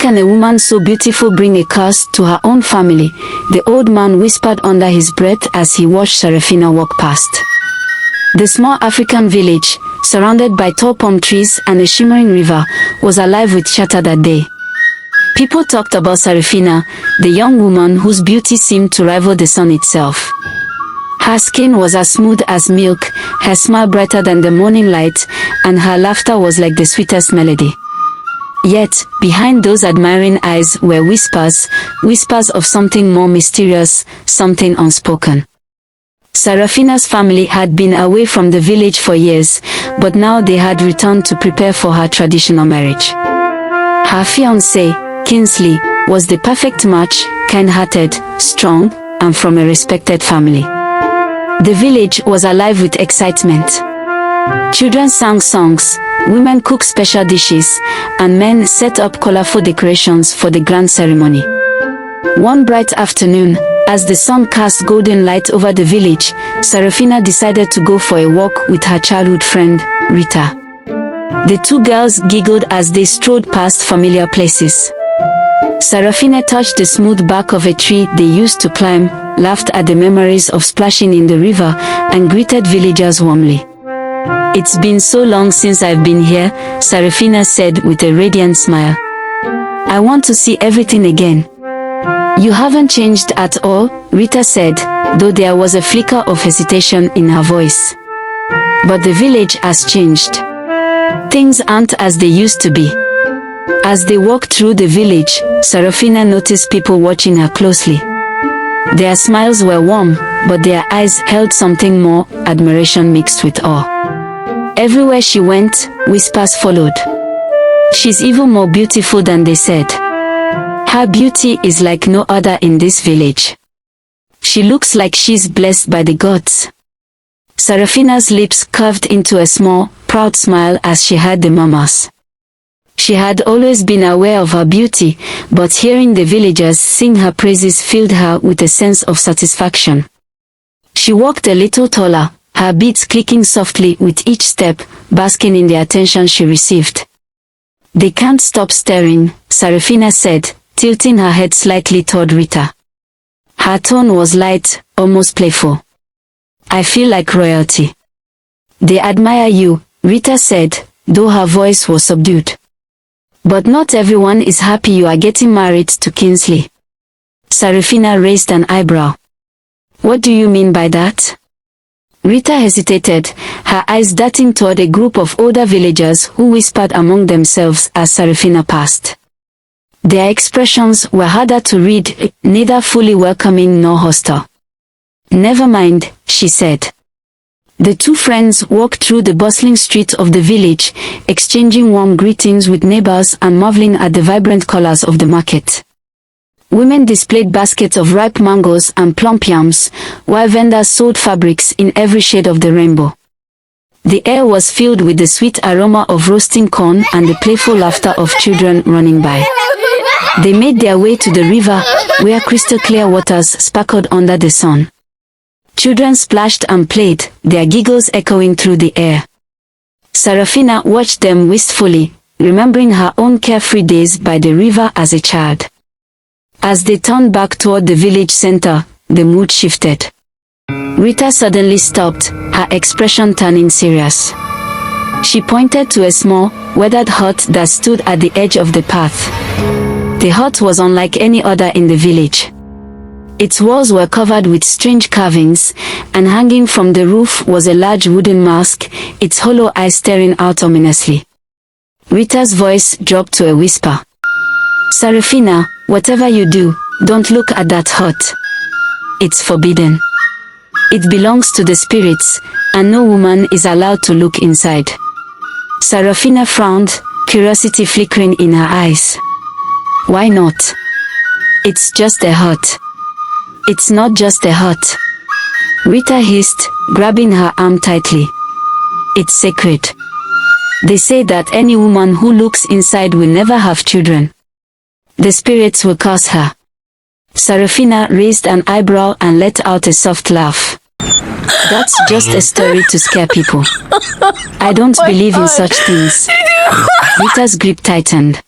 can a woman so beautiful bring a curse to her own family?" the old man whispered under his breath as he watched Saraphina walk past. The small African village, surrounded by tall palm trees and a shimmering river, was alive with chatter that day. People talked about Saraphina, the young woman whose beauty seemed to rival the sun itself. Her skin was as smooth as milk, her smile brighter than the morning light, and her laughter was like the sweetest melody. Yet, behind those admiring eyes were whispers, whispers of something more mysterious, something unspoken. Saraphina's family had been away from the village for years, but now they had returned to prepare for her traditional marriage. Her fiancé, Kingsley, was the perfect match, kind-hearted, strong, and from a respected family. The village was alive with excitement. Children sang songs, women cooked special dishes, and men set up colorful decorations for the grand ceremony. One bright afternoon, as the sun cast golden light over the village, Saraphina decided to go for a walk with her childhood friend, Rita. The two girls giggled as they strode past familiar places. Saraphina touched the smooth bark of a tree they used to climb, laughed at the memories of splashing in the river, and greeted villagers warmly. "It's been so long since I've been here," Saraphina said with a radiant smile. "I want to see everything again." "You haven't changed at all," Rita said, though there was a flicker of hesitation in her voice. "But the village has changed. Things aren't as they used to be." As they walked through the village, Saraphina noticed people watching her closely. Their smiles were warm, but their eyes held something more, admiration mixed with awe. Everywhere she went, whispers followed. "She's even more beautiful than they said. Her beauty is like no other in this village. She looks like she's blessed by the gods." Saraphina's lips curved into a small, proud smile as she heard the murmurs. She had always been aware of her beauty, but hearing the villagers sing her praises filled her with a sense of satisfaction. She walked a little taller, her beats clicking softly with each step, basking in the attention she received. "They can't stop staring," Saraphina said, tilting her head slightly toward Rita. Her tone was light, almost playful. "I feel like royalty." "They admire you," Rita said, though her voice was subdued. "But not everyone is happy you are getting married to Kingsley." Saraphina raised an eyebrow. "What do you mean by that?" Rita hesitated, her eyes darting toward a group of older villagers who whispered among themselves as Saraphina passed. Their expressions were harder to read, neither fully welcoming nor hostile. "Never mind," she said. The two friends walked through the bustling streets of the village, exchanging warm greetings with neighbors and marveling at the vibrant colors of the market. Women displayed baskets of ripe mangoes and plump yams, while vendors sold fabrics in every shade of the rainbow. The air was filled with the sweet aroma of roasting corn and the playful laughter of children running by. They made their way to the river, where crystal clear waters sparkled under the sun. Children splashed and played, their giggles echoing through the air. Saraphina watched them wistfully, remembering her own carefree days by the river as a child. As they turned back toward the village center, the mood shifted. Rita suddenly stopped, her expression turning serious. She pointed to a small, weathered hut that stood at the edge of the path. The hut was unlike any other in the village. Its walls were covered with strange carvings, and hanging from the roof was a large wooden mask, its hollow eyes staring out ominously. Rita's voice dropped to a whisper. "Saraphina, whatever you do, don't look at that hut. It's forbidden. It belongs to the spirits, and no woman is allowed to look inside." Saraphina frowned, curiosity flickering in her eyes. "Why not? It's just a hut." "It's not just a hut," Rita hissed, grabbing her arm tightly. "It's sacred. They say that any woman who looks inside will never have children. The spirits will curse her." Saraphina raised an eyebrow and let out a soft laugh. "That's just a story to scare people. I don't believe in such things." Rita's grip tightened.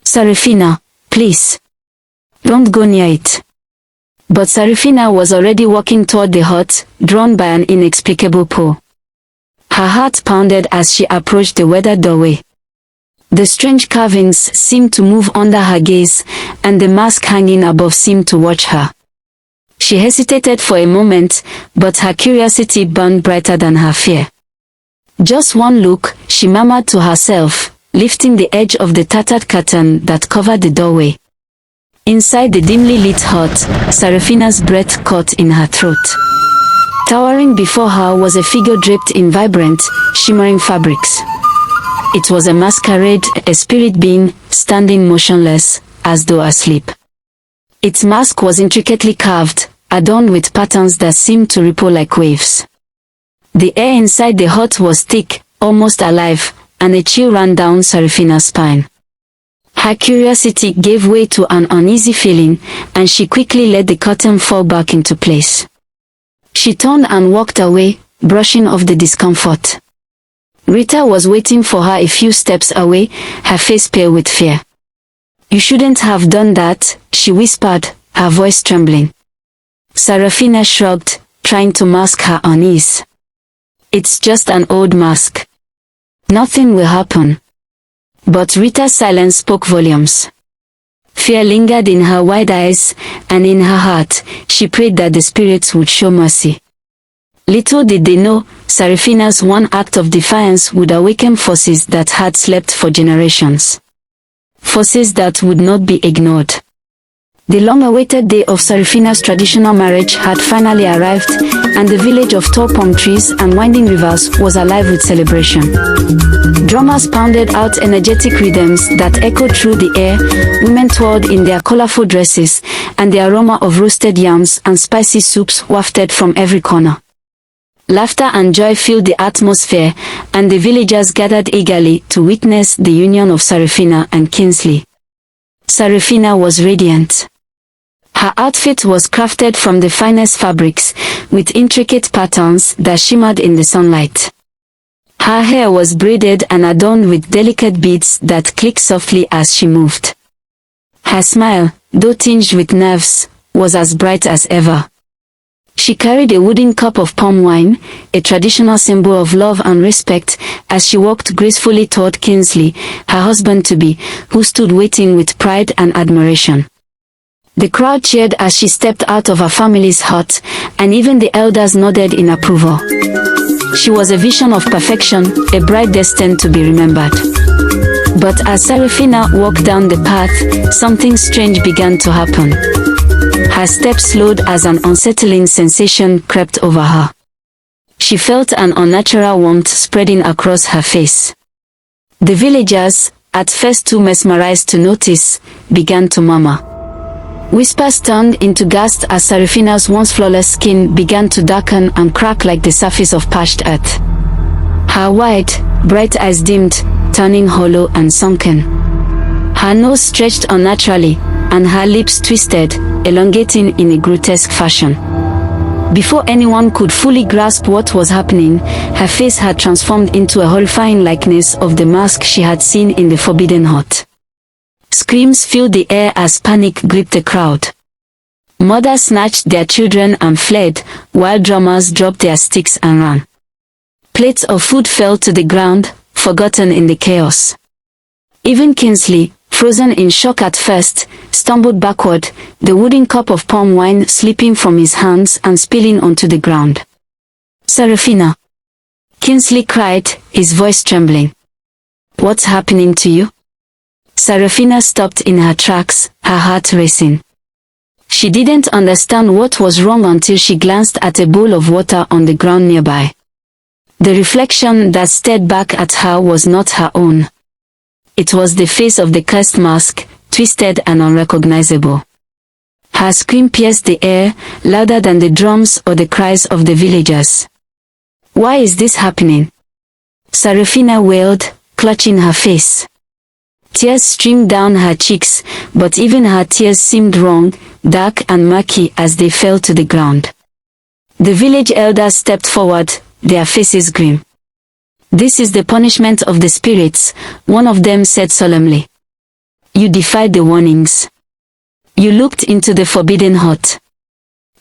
Saraphina, please. Don't go near it. But Saraphina was already walking toward the hut, drawn by an inexplicable pull. Her heart pounded as she approached the weathered doorway. The strange carvings seemed to move under her gaze, and the mask hanging above seemed to watch her. She hesitated for a moment, but her curiosity burned brighter than her fear. Just one look, she murmured to herself, lifting the edge of the tattered curtain that covered the doorway. Inside the dimly lit hut, Saraphina's breath caught in her throat. Towering before her was a figure draped in vibrant, shimmering fabrics. It was a masquerade, a spirit being, standing motionless, as though asleep. Its mask was intricately carved, adorned with patterns that seemed to ripple like waves. The air inside the hut was thick, almost alive, and a chill ran down Saraphina's spine. Her curiosity gave way to an uneasy feeling, and she quickly let the curtain fall back into place. She turned and walked away, brushing off the discomfort. Rita was waiting for her a few steps away, her face pale with fear. "You shouldn't have done that," she whispered, her voice trembling. Saraphina shrugged, trying to mask her unease. "It's just an old mask. Nothing will happen." But Rita's silence spoke volumes. Fear lingered in her wide eyes, and in her heart, she prayed that the spirits would show mercy. Little did they know, Saraphina's one act of defiance would awaken forces that had slept for generations. Forces that would not be ignored. The long-awaited day of Saraphina's traditional marriage had finally arrived, and the village of tall palm trees and winding rivers was alive with celebration. Drummers pounded out energetic rhythms that echoed through the air, women twirled in their colorful dresses, and the aroma of roasted yams and spicy soups wafted from every corner. Laughter and joy filled the atmosphere, and the villagers gathered eagerly to witness the union of Saraphina and Kingsley. Saraphina was radiant. Her outfit was crafted from the finest fabrics, with intricate patterns that shimmered in the sunlight. Her hair was braided and adorned with delicate beads that clicked softly as she moved. Her smile, though tinged with nerves, was as bright as ever. She carried a wooden cup of palm wine, a traditional symbol of love and respect, as she walked gracefully toward Kingsley, her husband-to-be, who stood waiting with pride and admiration. The crowd cheered as she stepped out of her family's hut, and even the elders nodded in approval. She was a vision of perfection, a bride destined to be remembered. But as Saraphina walked down the path, something strange began to happen. Her steps slowed as an unsettling sensation crept over her. She felt an unnatural warmth spreading across her face. The villagers, at first too mesmerized to notice, began to murmur. Whispers turned into gasps as Saraphina's once flawless skin began to darken and crack like the surface of parched earth. Her wide, bright eyes dimmed, turning hollow and sunken. Her nose stretched unnaturally, and her lips twisted, elongating in a grotesque fashion. Before anyone could fully grasp what was happening, her face had transformed into a horrifying likeness of the mask she had seen in the forbidden hut. Screams filled the air as panic gripped the crowd. Mothers snatched their children and fled, while drummers dropped their sticks and ran. Plates of food fell to the ground, forgotten in the chaos. Even Kingsley, frozen in shock at first, stumbled backward, the wooden cup of palm wine slipping from his hands and spilling onto the ground. "Saraphina!" Kingsley cried, his voice trembling. "What's happening to you?" Saraphina stopped in her tracks, her heart racing. She didn't understand what was wrong until she glanced at a bowl of water on the ground nearby. The reflection that stared back at her was not her own. It was the face of the cursed mask, twisted and unrecognizable. Her scream pierced the air, louder than the drums or the cries of the villagers. "Why is this happening?" Saraphina wailed, clutching her face. Tears streamed down her cheeks, but even her tears seemed wrong, dark and murky as they fell to the ground. The village elders stepped forward, their faces grim. "This is the punishment of the spirits," one of them said solemnly. You defied the warnings. You looked into the forbidden hut.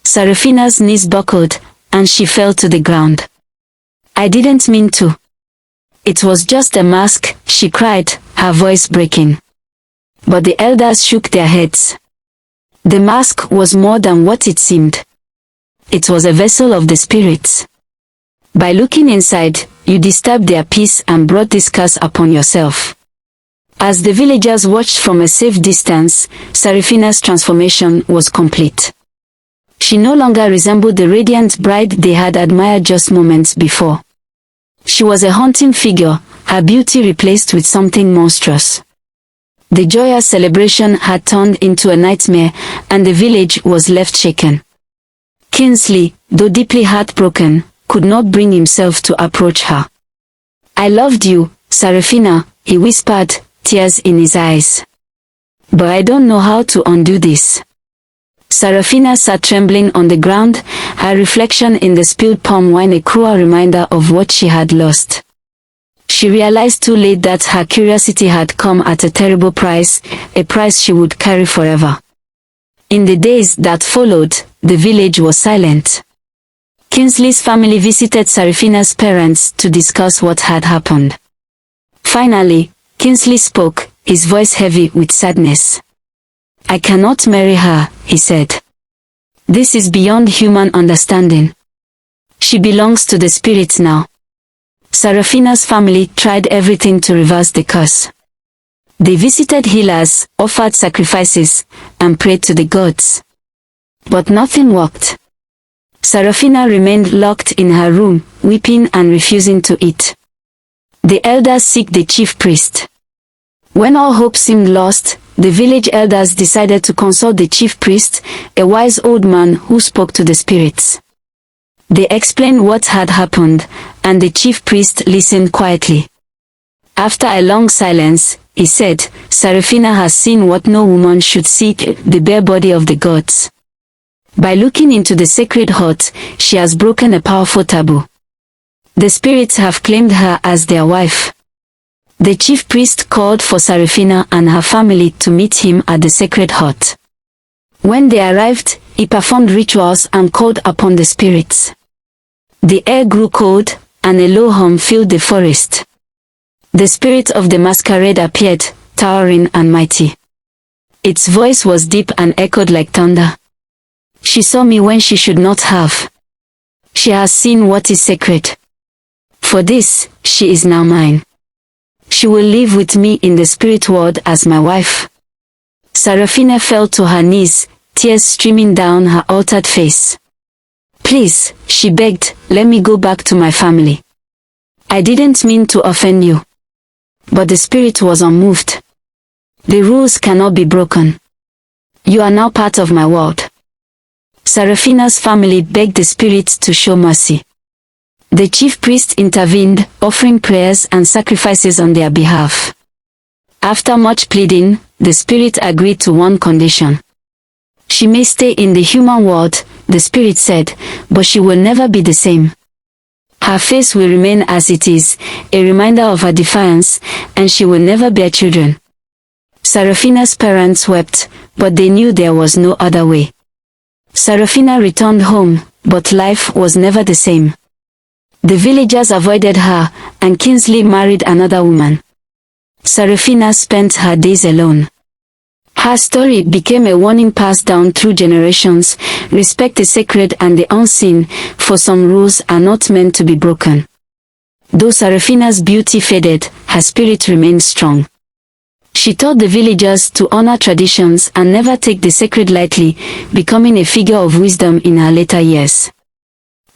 Saraphina's knees buckled, and she fell to the ground. I didn't mean to. It was just a mask, she cried, her voice breaking. But the elders shook their heads. The mask was more than what it seemed. It was a vessel of the spirits. By looking inside, you disturbed their peace and brought this curse upon yourself. As the villagers watched from a safe distance, Saraphina's transformation was complete. She no longer resembled the radiant bride they had admired just moments before. She was a haunting figure, her beauty replaced with something monstrous. The joyous celebration had turned into a nightmare, and the village was left shaken. Kingsley, though deeply heartbroken, could not bring himself to approach her. I loved you, Saraphina, he whispered, tears in his eyes. But I don't know how to undo this. Saraphina sat trembling on the ground, her reflection in the spilled palm wine a cruel reminder of what she had lost. She realized too late that her curiosity had come at a terrible price, a price she would carry forever. In the days that followed, the village was silent. Kingsley's family visited Saraphina's parents to discuss what had happened. Finally, Kingsley spoke, his voice heavy with sadness. I cannot marry her, he said. This is beyond human understanding. She belongs to the spirits now. Saraphina's family tried everything to reverse the curse. They visited healers, offered sacrifices, and prayed to the gods. But nothing worked. Saraphina remained locked in her room, weeping and refusing to eat. The elders sought the chief priest. When all hope seemed lost, the village elders decided to consult the chief priest, a wise old man who spoke to the spirits. They explained what had happened, and the chief priest listened quietly. After a long silence, he said, Saraphina has seen what no woman should see, the bare body of the gods. By looking into the sacred hut, she has broken a powerful taboo. The spirits have claimed her as their wife. The chief priest called for Saraphina and her family to meet him at the sacred hut. When they arrived, he performed rituals and called upon the spirits. The air grew cold, and a low hum filled the forest. The spirit of the Masquerade appeared, towering and mighty. Its voice was deep and echoed like thunder. She saw me when she should not have. She has seen what is sacred. For this, she is now mine. She will live with me in the spirit world as my wife. Saraphina fell to her knees, tears streaming down her altered face. Please, she begged, let me go back to my family. I didn't mean to offend you. But the spirit was unmoved. The rules cannot be broken. You are now part of my world. Saraphina's family begged the spirits to show mercy. The chief priest intervened, offering prayers and sacrifices on their behalf. After much pleading, the spirit agreed to one condition. She may stay in the human world, the spirit said, but she will never be the same. Her face will remain as it is, a reminder of her defiance, and she will never bear children. Saraphina's parents wept, but they knew there was no other way. Saraphina returned home, but life was never the same. The villagers avoided her, and Kingsley married another woman. Saraphina spent her days alone. Her story became a warning passed down through generations: respect the sacred and the unseen, for some rules are not meant to be broken. Though Saraphina's beauty faded, her spirit remained strong. She taught the villagers to honor traditions and never take the sacred lightly, becoming a figure of wisdom in her later years.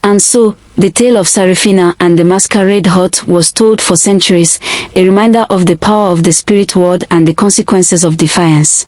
And so, the tale of Saraphina and the Masquerade hut was told for centuries, a reminder of the power of the spirit world and the consequences of defiance.